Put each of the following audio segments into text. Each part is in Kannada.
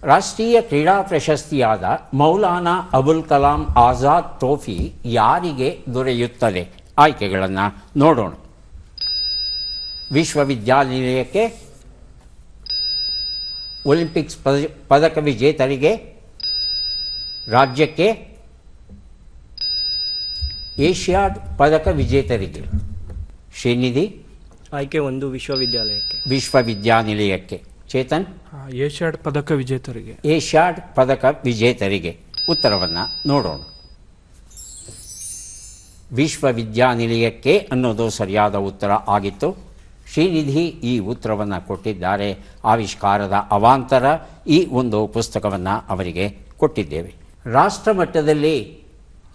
ರಾಷ್ಟ್ರೀಯ ಕ್ರೀಡಾ ಪ್ರಶಸ್ತಿಯಾದ ಮೌಲಾನಾ ಅಬುಲ್ ಕಲಾಂ ಆಜಾದ್ ಟ್ರೋಫಿ ಯಾರಿಗೆ ದೊರೆಯುತ್ತದೆ? ಆಯ್ಕೆಗಳನ್ನು ನೋಡೋಣ. ವಿಶ್ವವಿದ್ಯಾನಿಲಯಕ್ಕೆ, ಒಲಿಂಪಿಕ್ಸ್ ಪದಕ ವಿಜೇತರಿಗೆ, ರಾಜ್ಯಕ್ಕೆ, ಏಷ್ಯಾಡ್ ಪದಕ ವಿಜೇತರಿಗೆ. ಶ್ರೀನಿಧಿ? ಆಯ್ಕೆ 1 ವಿಶ್ವವಿದ್ಯಾಲಯಕ್ಕೆ. ವಿಶ್ವವಿದ್ಯಾನಿಲಯಕ್ಕೆ. ಚೇತನ್? ಏಷ್ಯಾಡ್ ಪದಕ ವಿಜೇತರಿಗೆ. ಏಷ್ಯಾಡ್ ಪದಕ ವಿಜೇತರಿಗೆ. ಉತ್ತರವನ್ನು ನೋಡೋಣ. ವಿಶ್ವವಿದ್ಯಾನಿಲಯಕ್ಕೆ ಅನ್ನೋದು ಸರಿಯಾದ ಉತ್ತರ ಆಗಿತ್ತು. ಶ್ರೀನಿಧಿ ಈ ಉತ್ತರವನ್ನು ಕೊಟ್ಟಿದ್ದಾರೆ. ಆವಿಷ್ಕಾರದ ಅವಾಂತರ ಈ ಒಂದು ಪುಸ್ತಕವನ್ನು ಅವರಿಗೆ ಕೊಟ್ಟಿದ್ದೇವೆ. ರಾಷ್ಟ್ರ ಮಟ್ಟದಲ್ಲಿ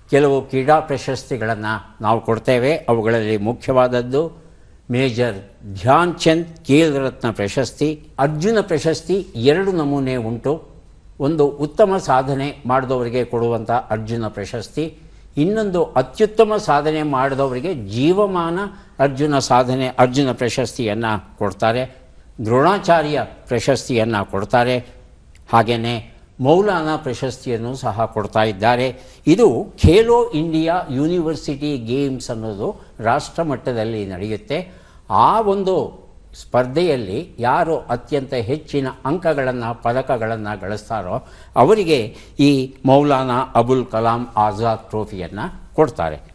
ಕೆಲವು ಕ್ರೀಡಾ ಪ್ರಶಸ್ತಿಗಳನ್ನು ನಾವು ಕೊಡ್ತೇವೆ. ಅವುಗಳಲ್ಲಿ ಮುಖ್ಯವಾದದ್ದು ಮೇಜರ್ ಧ್ಯಾನ್ ಚಂದ್ ಖೇಲ್ ರತ್ನ ಪ್ರಶಸ್ತಿ. ಅರ್ಜುನ ಪ್ರಶಸ್ತಿ 2 ನಮೂನೆ ಉಂಟು. ಒಂದು ಉತ್ತಮ ಸಾಧನೆ ಮಾಡಿದವರಿಗೆ ಕೊಡುವಂಥ ಅರ್ಜುನ ಪ್ರಶಸ್ತಿ, ಇನ್ನೊಂದು ಅತ್ಯುತ್ತಮ ಸಾಧನೆ ಮಾಡಿದವರಿಗೆ ಜೀವಮಾನ ಅರ್ಜುನ ಪ್ರಶಸ್ತಿಯನ್ನು ಕೊಡ್ತಾರೆ. ದ್ರೋಣಾಚಾರ್ಯ ಪ್ರಶಸ್ತಿಯನ್ನು ಕೊಡ್ತಾರೆ. ಹಾಗೆಯೇ ಮೌಲಾನಾ ಪ್ರಶಸ್ತಿಯನ್ನು ಸಹ ಕೊಡ್ತಾ ಇದ್ದಾರೆ. ಇದು ಖೇಲೋ ಇಂಡಿಯಾ ಯೂನಿವರ್ಸಿಟಿ ಗೇಮ್ಸ್ ಅನ್ನೋದು ರಾಷ್ಟ್ರ ಮಟ್ಟದಲ್ಲಿ ನಡೆಯುತ್ತೆ. ಆ ಒಂದು ಸ್ಪರ್ಧೆಯಲ್ಲಿ ಯಾರು ಅತ್ಯಂತ ಹೆಚ್ಚಿನ ಅಂಕಗಳನ್ನು ಪದಕಗಳನ್ನು ಗಳಿಸ್ತಾರೋ ಅವರಿಗೆ ಈ ಮೌಲಾನಾ ಅಬುಲ್ ಕಲಾಂ ಆಜಾದ್ ಟ್ರೋಫಿಯನ್ನು ಕೊಡ್ತಾರೆ.